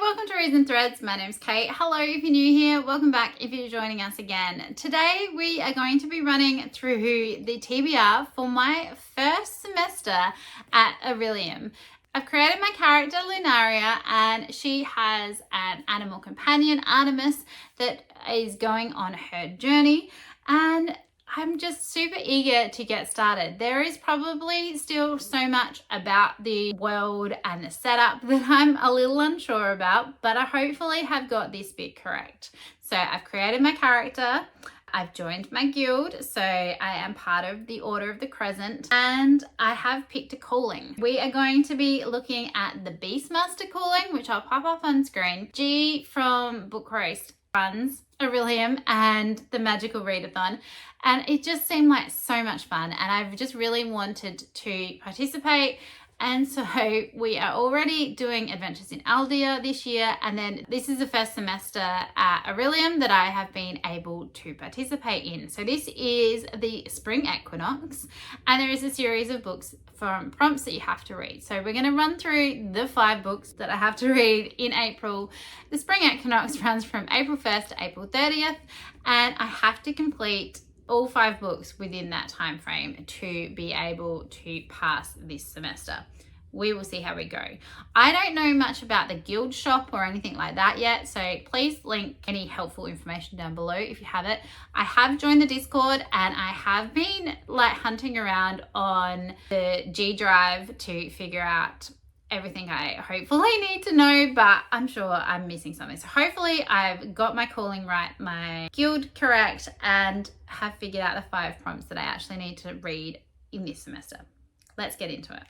welcome to Reason Threads. My name's Kate. Hello if you're new here. Welcome back if you're joining us again. Today we are going to be running through the TBR for my first semester at Orilium. I've created my character Lunaria and she has an animal companion, Artemis, that is going on her journey, and I'm just super eager to get started. There is probably still so much about the world and the setup that I'm a little unsure about, but I hopefully have got this bit correct. So I've created my character, I've joined my guild, so I am part of the Order of the Crescent, and I have picked a calling. We are going to be looking at the Beastmaster calling, which I'll pop up on screen. G from Book Roast runs Orilium and the Magical Readathon, and it just seemed like so much fun, and I've just really wanted to participate. And so we are already doing Adventures in Aldea this year, and then this is the first semester at Orilium that I have been able to participate in. So this is the Spring Equinox, and there is a series of books from prompts that you have to read. So we're going to run through the 5 books that I have to read in April. The Spring Equinox runs from April 1st to April 30th, and I have to complete all 5 books within that time frame to be able to pass this semester. We will see how we go. I don't know much about the guild shop or anything like that yet, so please link any helpful information down below if you have it. I have joined the Discord and I have been like hunting around on the G Drive to figure out everything I hopefully need to know, but I'm sure I'm missing something. So hopefully I've got my calling right, my guild correct, and have figured out the 5 prompts that I actually need to read in this semester. Let's get into it.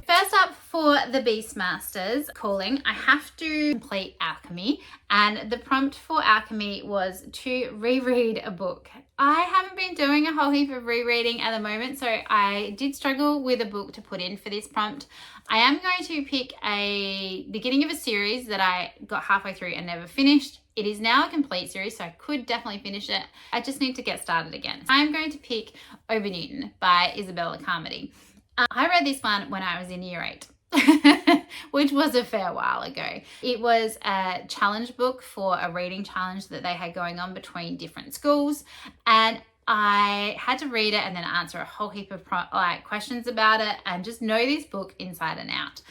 First up, for the Beastmaster's calling, I have to complete Alchemy, and the prompt for Alchemy was to reread a book. I haven't been doing a whole heap of rereading at the moment, so I did struggle with a book to put in for this prompt. I am going to pick a beginning of a series that I got halfway through and never finished. It is now a complete series, so I could definitely finish it. I just need to get started again. I'm going to pick Over Newton by Isabella Carmody. I read this one when I was in year 8. Which was a fair while ago. It was a challenge book for a reading challenge that they had going on between different schools, and I had to read it and then answer a whole heap of questions about it and just know this book inside and out.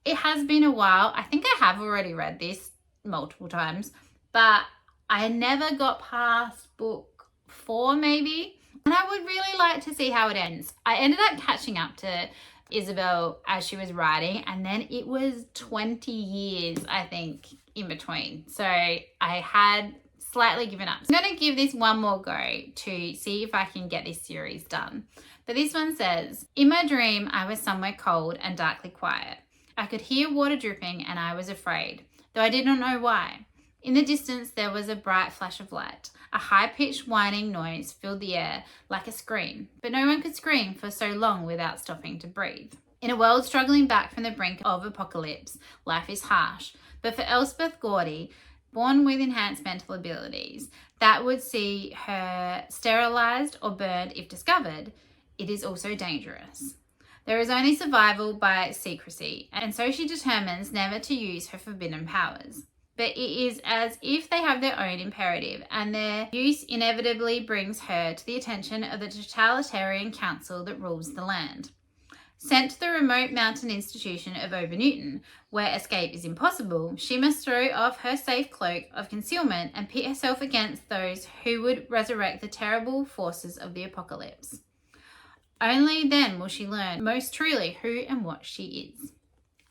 It has been a while. I think I have already read this multiple times, but I never got past book 4 maybe, and I would really like to see how it ends. I ended up catching up to Isabel as she was writing, and then it was 20 years I think in between, so I had slightly given up. I'm going to give this one more go to see if I can get this series done. But this one says, in my dream I was somewhere cold and darkly quiet. I could hear water dripping and I was afraid, though I did not know why. In the distance there was a bright flash of light. A high-pitched whining noise filled the air like a scream, but no one could scream for so long without stopping to breathe. In a world struggling back from the brink of apocalypse, life is harsh, but for Elspeth Gordy, born with enhanced mental abilities that would see her sterilised or burned if discovered, it is also dangerous. There is only survival by secrecy, and so she determines never to use her forbidden powers. But it is as if they have their own imperative, and their use inevitably brings her to the attention of the totalitarian council that rules the land. Sent to the remote mountain institution of Over Newton, where escape is impossible, she must throw off her safe cloak of concealment and pit herself against those who would resurrect the terrible forces of the apocalypse. Only then will she learn most truly who and what she is.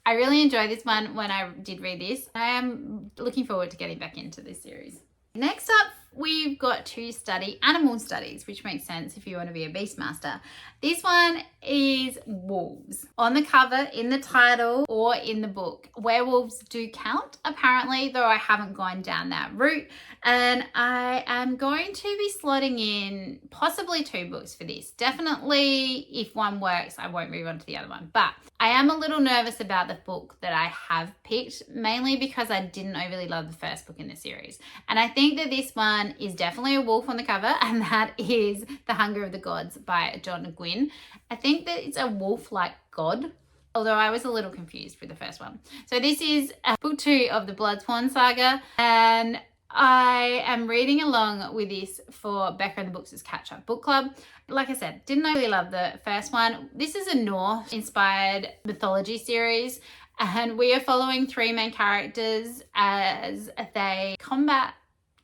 I really enjoyed this one when I did read this. I am looking forward to getting back into this series. Next up, we've got to study animal studies, which makes sense if you want to be a Beastmaster. This one is wolves. On the cover, in the title, or in the book. Werewolves do count, apparently, though I haven't gone down that route. And I am going to be slotting in possibly 2 books for this. Definitely, if one works, I won't move on to the other one. But I am a little nervous about the book that I have picked, mainly because I didn't overly love the first book in the series. And I think that this one is definitely a wolf on the cover, and that is The Hunger of the Gods by John Gwynne. I think that it's a wolf-like god, although I was a little confused with the first one. So this is book 2 of the Bloodsworn saga, and I am reading along with this for Becca and the Books' Catch-Up Book Club. Like I said, didn't really love the first one. This is a Norse-inspired mythology series, and we are following 3 main characters as they combat,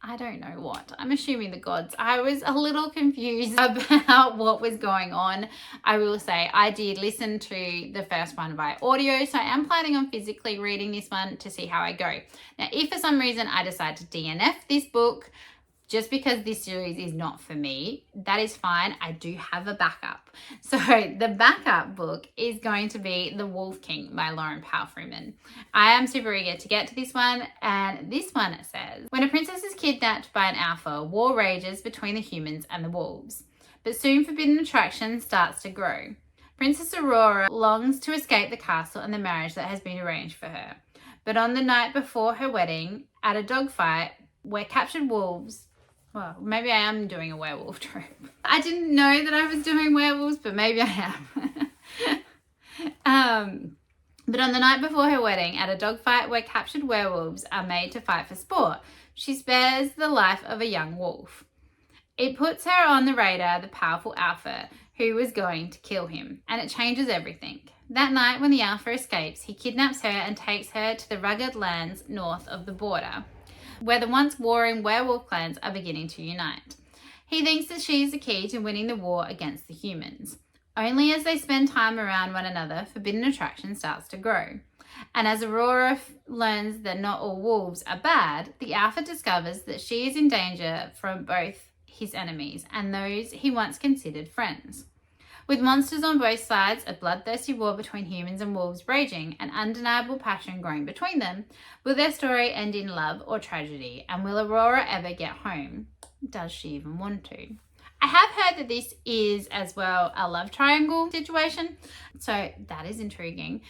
I don't know what. I'm assuming the gods. I was a little confused about what was going on. I will say I did listen to the first one by audio, so I am planning on physically reading this one to see how I go. Now, if for some reason I decide to DNF this book, just because this series is not for me, that is fine. I do have a backup. So the backup book is going to be The Wolf King by Lauren Powell Freeman. I am super eager to get to this one, and this one says, when a princess is kidnapped by an alpha, war rages between the humans and the wolves. But soon forbidden attraction starts to grow. Princess Aurora longs to escape the castle and the marriage that has been arranged for her. But on the night before her wedding, at a dogfight where captured wolves, well, maybe I am doing a werewolf trope. I didn't know that I was doing werewolves, but maybe I am. But on the night before her wedding, at a dogfight where captured werewolves are made to fight for sport, she spares the life of a young wolf. It puts her on the radar, the powerful alpha, who was going to kill him, and it changes everything. That night, when the alpha escapes, he kidnaps her and takes her to the rugged lands north of the border, where the once warring werewolf clans are beginning to unite. He thinks that she is the key to winning the war against the humans. Only as they spend time around one another, forbidden attraction starts to grow. And as Aurora learns that not all wolves are bad, the alpha discovers that she is in danger from both his enemies and those he once considered friends. With monsters on both sides, a bloodthirsty war between humans and wolves raging, and undeniable passion growing between them, will their story end in love or tragedy? And will Aurora ever get home? Does she even want to? I have heard that this is as well a love triangle situation, so that is intriguing.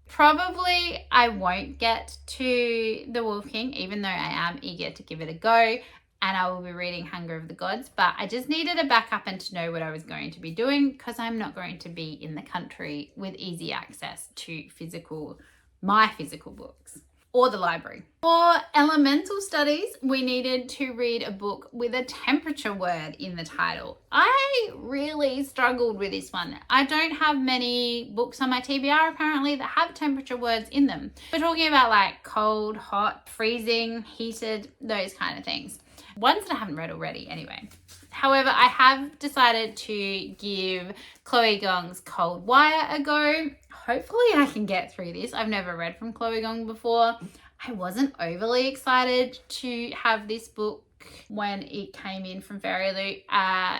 Probably I won't get to The Wolf King, even though I am eager to give it a go. And I will be reading Hunger of the Gods, but I just needed a backup and to know what I was going to be doing, because I'm not going to be in the country with easy access to my physical books or the library. For elemental studies, we needed to read a book with a temperature word in the title. I really struggled with this one. I don't have many books on my TBR apparently that have temperature words in them. We're talking about like cold, hot, freezing, heated, those kind of things. Ones that I haven't read already anyway. However, I have decided to give Chloe Gong's Cold Wire a go. Hopefully I can get through this. I've never read from Chloe Gong before. I wasn't overly excited to have this book when it came in from Fairy Loot.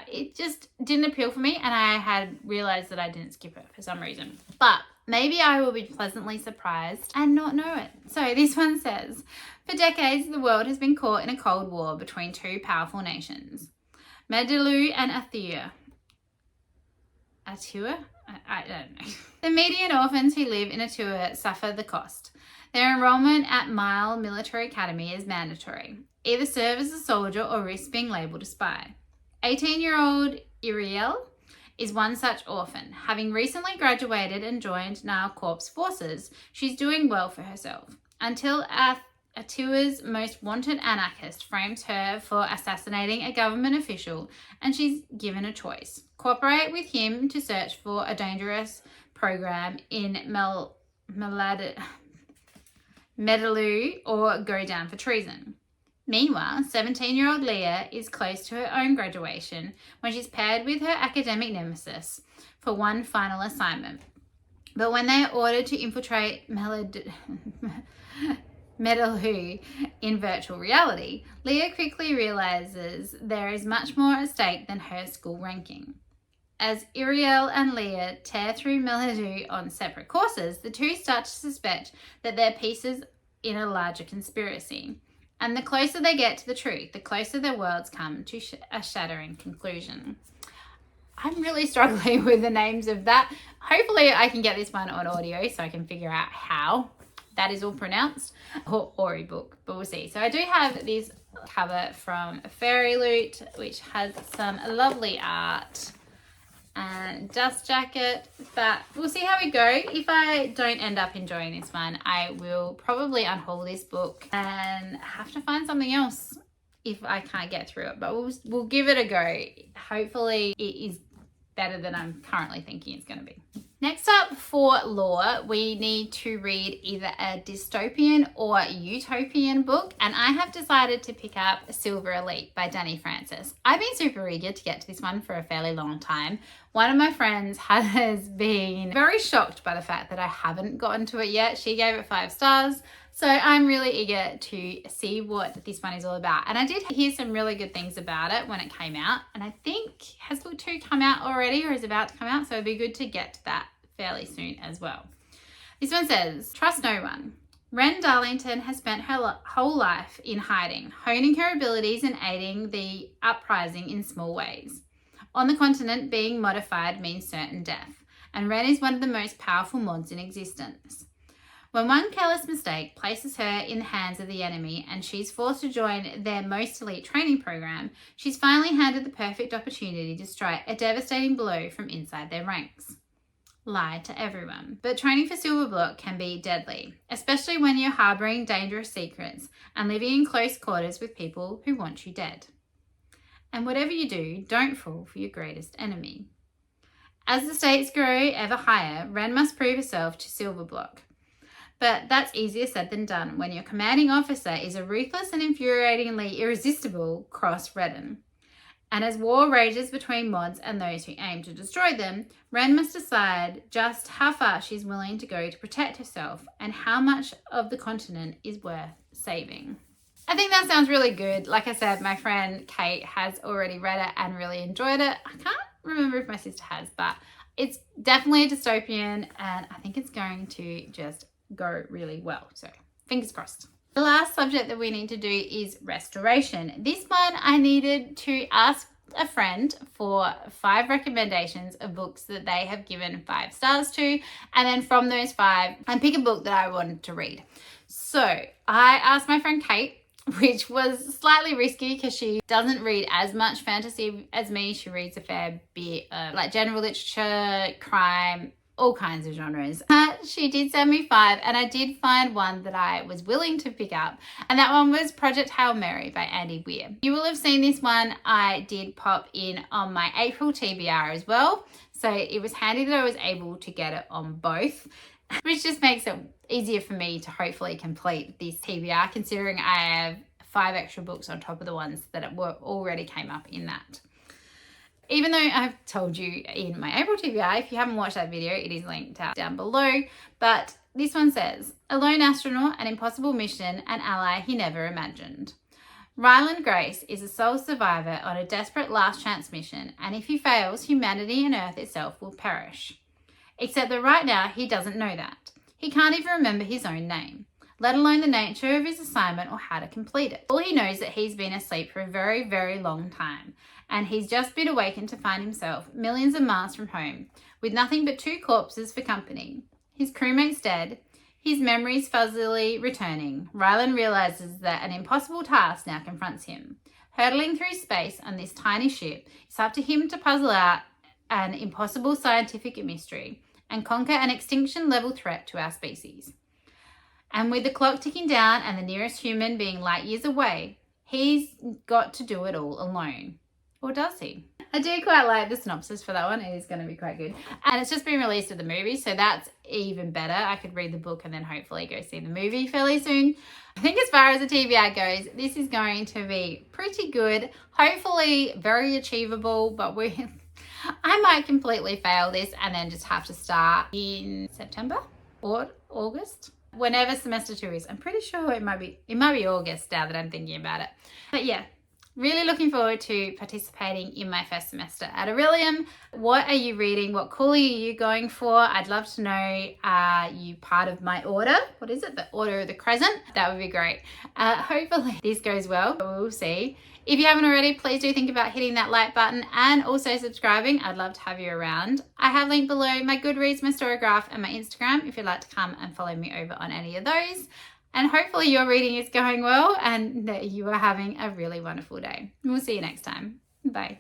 It just didn't appeal for me, and I had realised that I didn't skip it for some reason. But maybe I will be pleasantly surprised and not know it. So this one says, for decades, the world has been caught in a cold war between 2 powerful nations, Medelu and Athua. Atua? I don't know. The median orphans who live in Atua suffer the cost. Their enrollment at Mile Military Academy is mandatory. Either serve as a soldier or risk being labelled a spy. 18-year-old Iriel is one such orphan. Having recently graduated and joined Nile Corps forces, she's doing well for herself. Until Atua's most wanted anarchist frames her for assassinating a government official, and she's given a choice. Cooperate with him to search for a dangerous program in Medelu or go down for treason. Meanwhile, 17-year-old Leah is close to her own graduation when she's paired with her academic nemesis for one final assignment. But when they are ordered to infiltrate Medelu in virtual reality, Leah quickly realizes there is much more at stake than her school ranking. As Iriel and Leah tear through Medelu on separate courses, the two start to suspect that they're pieces in a larger conspiracy. And the closer they get to the truth, the closer their worlds come to a shattering conclusion. I'm really struggling with the names of that. Hopefully I can get this one on audio so I can figure out how that is all pronounced, or Ori book, but we'll see. So I do have this cover from Fairy Loot, which has some lovely art. and dust jacket, but we'll see how we go. If I don't end up enjoying this one, I will probably unhaul this book and have to find something else if I can't get through it, but we'll give it a go. Hopefully it is better than I'm currently thinking it's going to be. Next up for lore, we need to read either a dystopian or utopian book, and I have decided to pick up Silver Elite by Danny Francis. I've been super eager to get to this one for a fairly long time. One of my friends has been very shocked by the fact that I haven't gotten to it yet. She gave it 5 stars. So I'm really eager to see what this one is all about. And I did hear some really good things about it when it came out. And I think, has book 2 come out already or is about to come out? So it'd be good to get to that fairly soon as well. This one says, trust no one. Wren Darlington has spent her whole life in hiding, honing her abilities and aiding the uprising in small ways. On the continent, being modified means certain death. And Wren is one of the most powerful mods in existence. When one careless mistake places her in the hands of the enemy and she's forced to join their most elite training program, she's finally handed the perfect opportunity to strike a devastating blow from inside their ranks. Lie to everyone. But training for Silverblock can be deadly, especially when you're harboring dangerous secrets and living in close quarters with people who want you dead. And whatever you do, don't fall for your greatest enemy. As the stakes grow ever higher, Wren must prove herself to Silverblock. But that's easier said than done when your commanding officer is a ruthless and infuriatingly irresistible Cross Redden. And as war rages between mods and those who aim to destroy them, Wren must decide just how far she's willing to go to protect herself and how much of the continent is worth saving. I think that sounds really good. Like I said, my friend Kate has already read it and really enjoyed it. I can't remember if my sister has, but it's definitely a dystopian and I think it's going to just go really well. So fingers crossed. The last subject that we need to do is restoration. This one I needed to ask a friend for 5 recommendations of books that they have given 5 stars to, and then from those 5 and pick a book that I wanted to read. So I asked my friend Kate, which was slightly risky because she doesn't read as much fantasy as me. She reads a fair bit of like general literature, crime, all kinds of genres. She did send me 5 and I did find one that I was willing to pick up, and that one was Project Hail Mary by Andy Weir. You will have seen this one. I did pop in on my April TBR as well, so it was handy that I was able to get it on both, which just makes it easier for me to hopefully complete this TBR, considering I have 5 extra books on top of the ones that were already came up in that. Even though I've told you in my April TBR, if you haven't watched that video, it is linked out down below. But this one says, a lone astronaut, an impossible mission, an ally he never imagined. Ryland Grace is a sole survivor on a desperate last chance mission, and if he fails, humanity and Earth itself will perish. Except that right now, he doesn't know that. He can't even remember his own name, let alone the nature of his assignment or how to complete it. All he knows is that he's been asleep for a very, very long time, and he's just been awakened to find himself millions of miles from home, with nothing but 2 corpses for company. His crewmate's dead, his memories fuzzily returning. Ryland realizes that an impossible task now confronts him. Hurtling through space on this tiny ship, it's up to him to puzzle out an impossible scientific mystery and conquer an extinction-level threat to our species. And with the clock ticking down and the nearest human being light years away, he's got to do it all alone. Or does he? I do quite like the synopsis for that one. It is going to be quite good. And it's just been released at the movie, so that's even better. I could read the book and then hopefully go see the movie fairly soon. I think as far as the TBR goes, this is going to be pretty good. Hopefully very achievable, but I might completely fail this and then just have to start in September or August. Whenever semester 2 is. I'm pretty sure it might be August now that I'm thinking about it. But yeah, really looking forward to participating in my first semester at Orilium. What are you reading? What calling are you going for? I'd love to know. Are you part of my order? What is it? The Order of the Crescent? That would be great. Hopefully this goes well. We'll see. If you haven't already, please do think about hitting that like button and also subscribing. I'd love to have you around. I have linked below my Goodreads, my Storygraph, and my Instagram if you'd like to come and follow me over on any of those. And hopefully your reading is going well and that you are having a really wonderful day. We'll see you next time. Bye.